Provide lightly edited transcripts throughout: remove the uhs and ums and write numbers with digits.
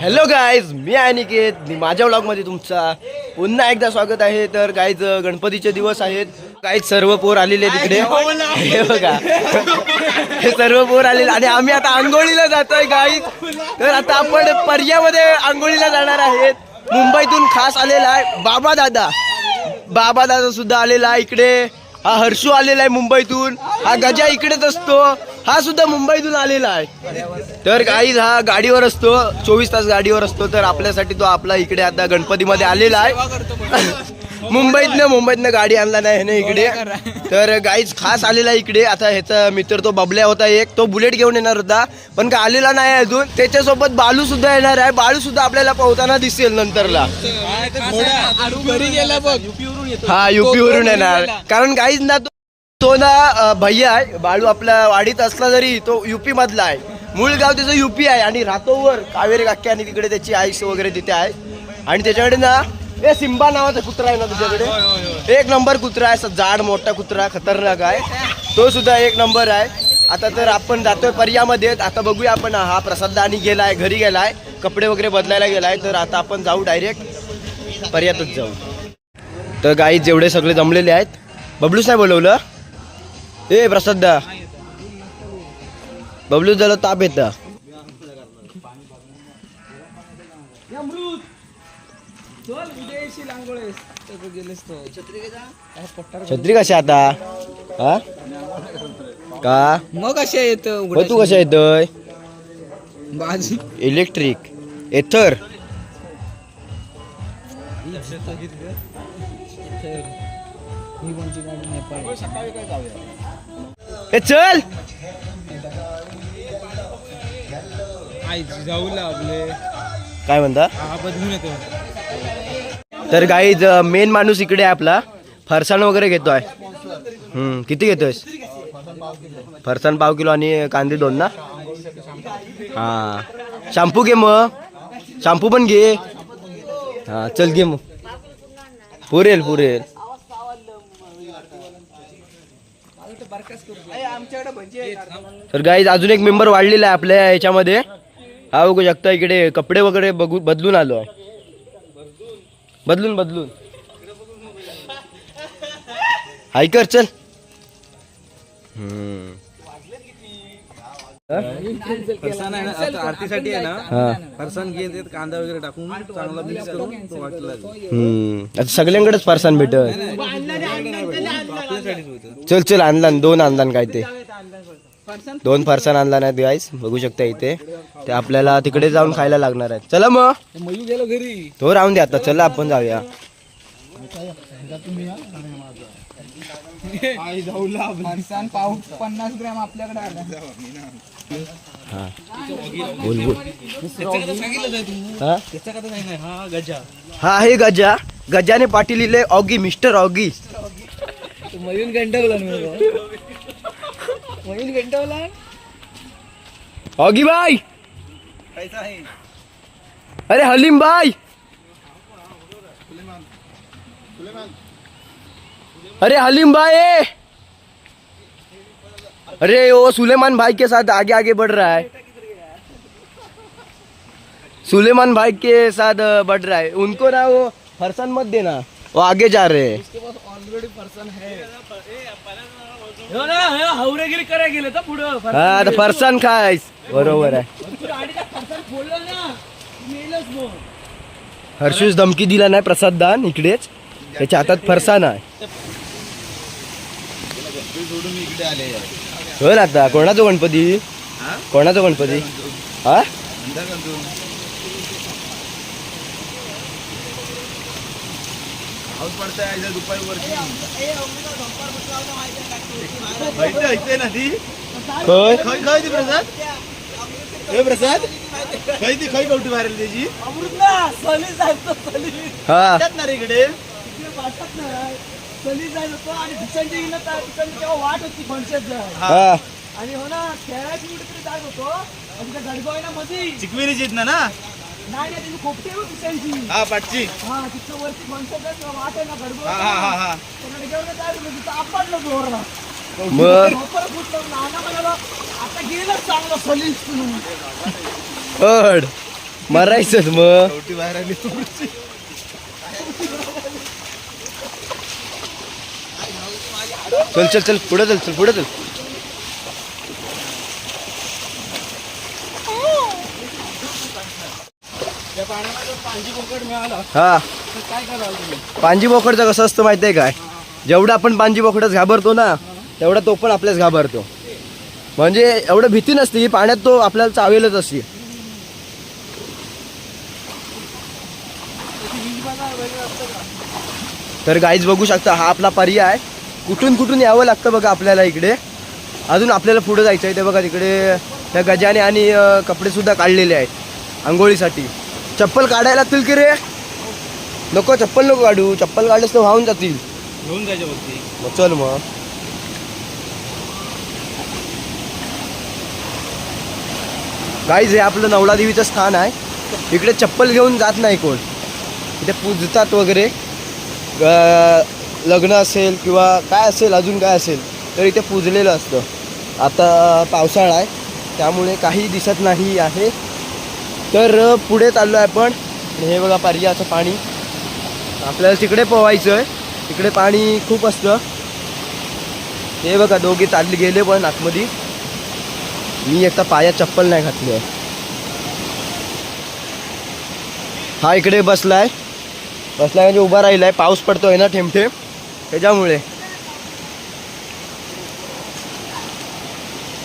Hello guys, मी अनिकेत. माझ्या व्लॉगमध्ये तुमचा पुन्हा एकदा स्वागत आहे. तर गाईज गणपतीचे दिवस आहेत. गाईज सर्व पोर आलेले तिकडे हे बघा. हे सर्व पोर आलेले आणि आम्ही आता आंघोळीला जातोय गाईज. तर आता आपण पर्यामध्ये आंघोळीला जाणार आहेत. मुंबईतून खास आलेला आहे बाबा दादा सुद्धा आलेला आहे इकडे. हा हर्षू आलेला आहे मुंबईतून. हा गजा इकडेच असतो. हा सुद्धा मुंबईतून आलेला आहे. तर गाईज हा गाडीवर असतो, 24 तास गाडीवर असतो. तर आपल्यासाठी तो आपला इकडे आता गणपतीमध्ये आलेला आहे. मुंबईतनं गाडी आणला नाही ह्याने इकडे. तर गाईज खास आलेला इकडे. आता ह्याचा मित्र तो बबल्या होता एक, तो बुलेट घेऊन येणार होता पण का आलेला नाही अजून. त्याच्यासोबत बालू सुद्धा येणार आहे. बालू सुद्धा आपल्याला पोहताना दिसेल नंतरला. हा युपी वरून येणार. कारण गाईज ना तो ना भैया आहे बाळू. आपल्या वाडीत असला जरी तो युपी मधला आहे. मूळ गाव त्याचं युपी आहे आणि राहतो वर कावेरी काक्या आणि तिकडे त्याची आईस वगैरे तिथे आहे. आणि त्याच्याकडे ना ए सिम्बा नावाचा कुत्रा आहे ना तुझ्याकडे. एक नंबर कुत्रा आहे, जाड मोठा कुत्रा, खतरनाक आहे. तो सुद्धा एक नंबर आहे. आता तर आपण जातोय पर्यामध्ये. आता बघूया आपण. हा प्रसाद आणि गेलाय, घरी गेलाय, कपडे वगैरे बदलायला गेलाय. तर आता आपण जाऊ डायरेक्ट पर्यातच जाऊ. तर गाई जेवढे सगळे जमलेले आहेत. बबलूच नाही बोलवलं ए प्रसाद दा. बबलू झालं ताप येत. छत्री कशा आता हा का मग कशा येत तू कशा येतोय. बाजी इलेक्ट्रिक एथर. चल जाऊ आपले काय म्हणता. बदलून येतो. तर गाईज मेन माणूस इकडे आहे आपला. फरसाण वगैरे घेतोय. किती घेतोयस. फरसाण पाव किलो आणि कांदे 2 ना. हा शॅम्पू घे मग. शॅम्पू पण घे. हा चल घे मग. पुरेल. तर गाईज अजून एक मेंबर वाढलेला आहे आपल्या याच्यामध्ये. हा बघू शकता इकडे कपडे वगैरे बदलून आलो आहे. बदलून हायकर चल. फरसाण आहे ना आता आरतीसाठी आहे ना. फरसाण घेत कांदा वगैरे टाकून चांगला मिक्स करून तो वाटला. आता सगळ्यांकडेच फरसाण भेटत. चल आणला 2 आणला काय ते 2 फरसाण आणला नाही गाईस. बघू शकता इथे. ते आपल्याला तिकडे जाऊन खायला लागणार आहे. चला मग मयू गेलो घरी. तो राहून दे आता. चला आपण जाऊया. फरसाण पाव 50 ग्रॅम आपल्याकडे आला. हा बोल. हा हे गजाने पाटील लिहिले ऑगी. Mister Oggy. मयून घंटवला ऑगी भाई. अरे हलीम भाई. अरे हलीम भाई. अरे वो सुलेमान भाई के साथ आगे बढ़ रहा है. सुलेमान भाई के साथ बढ़ रहा है. उनको ना वो फरसान मत देना, वो आगे जा रहे हैं. उसके पास ऑलरेडी फरसान है. हवरेगिरी करायला गेले तर पुढे. हा आता फरसान खायस. बरोबर आहे. हर्षूस धमकी दिला नाही प्रसाद दान इकडेच. त्याच्या हातात फरसान आहे. हो ना. आता कोणाचा गणपती. हा प्रसाद खय कवटी मारेल त्याची इकडे वाट होती आणि हो ना खेळाची कुठेतरी जात होतो. गडगाव मध्ये चिकविरीची ना नाही त्याची खोपटी दिसायची. हा पाटची. हा तिथं वरती फणसाचं वाट आहे ना गडगाव. आपडलं जोरला. आता गेलं चांगलं सलीस. मरायचंच मग. चल चल चल पुढे चल चल पुढे चल. हा पांजी बोकडचं कसं असतं माहिती आहे काय? जेवढं आपण पांजी बोकडच घाबरतो ना तेवढा तो पण आपल्याच घाबरतो. म्हणजे एवढं भीती नसते की पाण्यात तो आपल्याला चावेलच असते. तर गाईज बघू शकता हा आपला पर्याय. कुठून कुठून यावं लागतं बघा आपल्याला इकडे. अजून आपल्याला पुढे जायचं आहे. ते बघा तिकडे त्या गजाने आणि कपडे सुद्धा काढलेले आहेत आंघोळीसाठी. चप्पल काढायला लागतील की रे? नको चप्पल नको काढू. चप्पल काढलेस तर वाहून जातील. घेऊन जायच्या वरती. मग चल मग. गाईज हे आपलं नवलादेवीचं स्थान आहे. इकडे चप्पल घेऊन जात नाही कोण. इथे पूजतात वगैरे. लग्न असेल किंवा काय असेल अजून काय असेल तर इथे पूजलेलं असतं. आता पावसाळा आहे त्यामुळे काही दिसत नाही आहे. तर पुढे चाललो आहे आपण. हे बघा पर्याचं पाणी. आपल्याला तिकडे पोहायचं आहे. तिकडे पाणी खूप असतं. हे बघा दोघे चालले गेले पण आतमध्ये. मी एकटा पायात चप्पल नाही घातली आहे. हा इकडे बसलाय म्हणजे उभा राहिलाय. पाऊस पडतोय ना थेंब थेंब त्याच्यामुळे.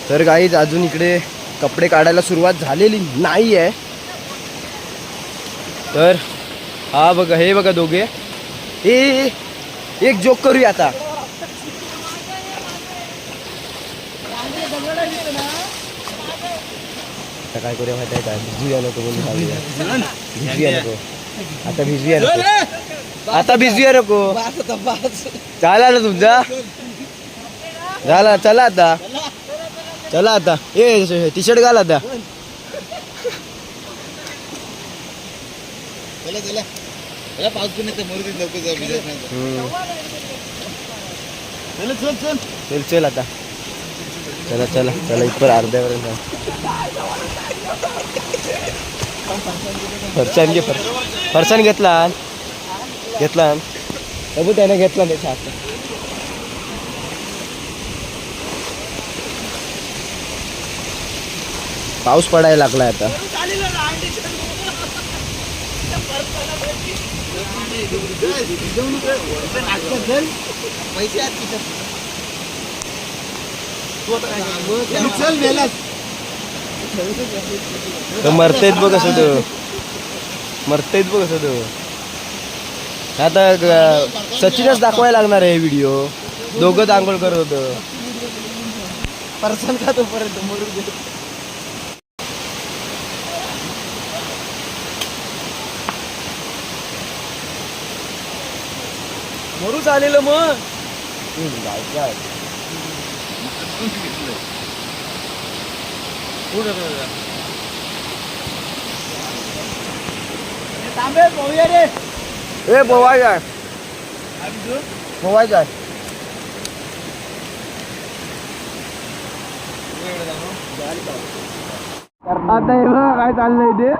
तर गाईज अजून इकडे कपडे काढायला सुरुवात झालेली नाही आहे. तर हा बघा हे बघा दोघे. एक जोक करूया आता. आता काय करूया माहिती आहे काय? भिजूया नको म्हणून भिजूया नको. आता भिजूया नको. आता भिजूया नको. झाला ना तुमचा? झाला. चला आता. चला आता. ए टी शर्ट घाल आता. चल चल आता. चला चला चला इथपर अर्ध्यापर्यंत. फरसान घे. फरसान घेतला अबू त्याने घेतला त्याच्या हातात. पाऊस पडायला लागलाय आता. मरतेत बघ कसं तो. मरतेत बघ कसं तो. आता सचिनच दाखवायला लागणार आहे व्हिडिओ. दोघं आंघोळ करत होतं. पर्सन का तोपर्यंत मरू दे. मरूच आलेलं मग. ए पोवाय काय पोवाय काय. आता हे बघा काय चाललंय ते.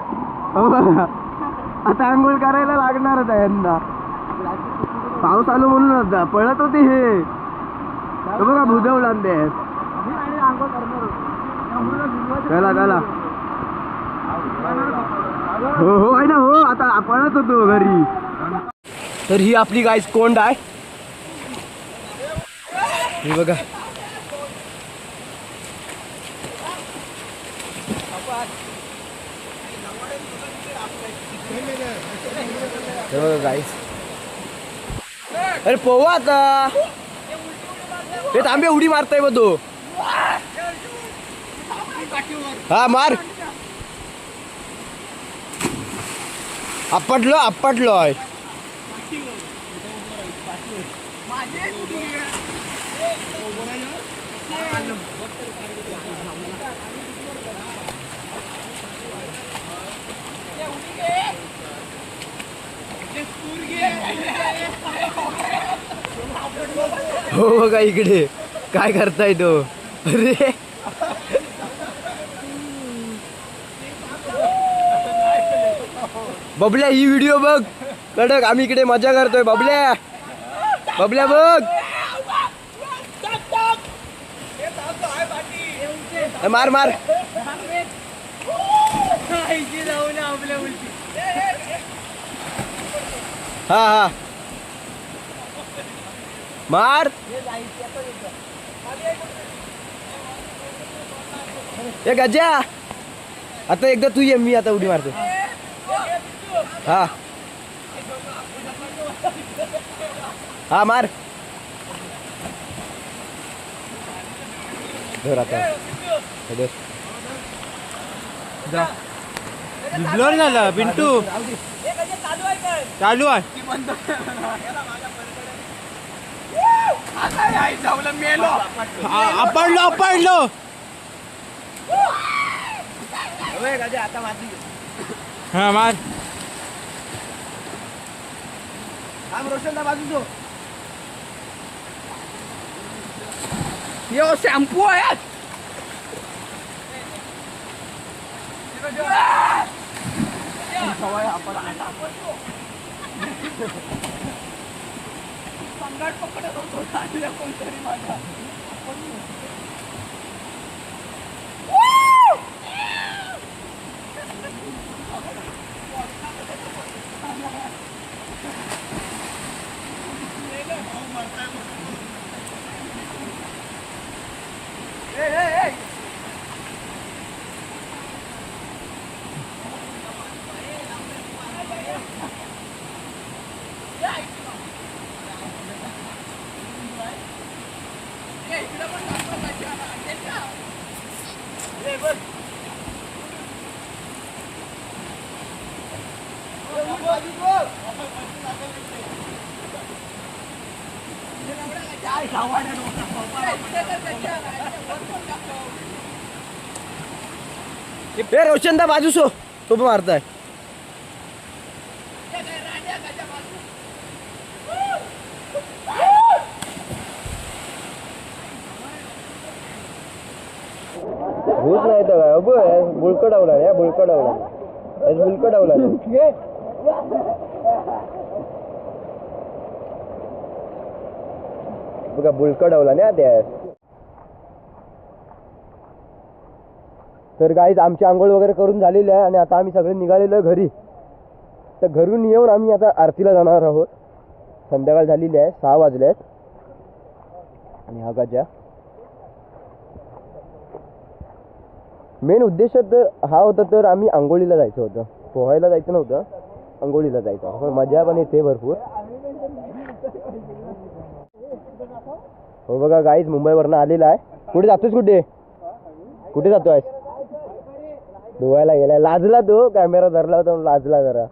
आता आंघोळ करायला लागणारच आहे यांना. पाऊस आलो म्हणून आता पळत होते हे. बघा भुजवला ते. चला चला. हो हो आहे ना. हो आता पळत होतो घरी. तर ही आपली गाय कोंड आहे. हे बघा. हे बघा गाईस. अरे पोवा आता. हे तांबे उडी मारताय बघ तो. हा मार. आपटलो आहे. हो बघा इकडे काय करताय तो. अरे बबल्या ही व्हिडिओ बघ कडक, आम्ही इकडे मजा करतोय. बबल्या बबल्या बघ, मार मार. हा हा मार. ए गजा, आता एकदा तू ये, मी आता उडी मारतो. हा हा मार. धर आता, धर. ब्लर झाला पिंटू. चालू आहे. आपडलो आपडलो. हा मार. रोशनला बाजू. यो शॅम्पू आहे. ए रोशनदा बाजू सो, तो पण मारताय. भूत नाही तर काय अबो, बुळकडावला या बुळकडावला, बुळकडावला बघा, बुळकडावला ना त्या. तर गाईज आमची आंघोळ वगैरे करून झालेली आहे आणि आता आम्ही सगळे निघालेलो आहे घरी. तर घरून येऊन आम्ही आता आरतीला जाणार आहोत. संध्याकाळ झालेली आहे, 6 वाजले आहेत. आणि हा गजा मेन उद्देश तर हा होता, तर आम्ही आंघोळीला जायचं होतं. पोहायला जायचं नव्हतं, आंघोळीला जायचं. पण मजा पण येते भरपूर. हो बघा गाईज, मुंबईवरनं आलेला आहे. कुठे जातोस? कुठे कुठे जातोय? धुवायला गेलाय. लाजला तो, कॅमेरा धरला होता, लाजला जरा.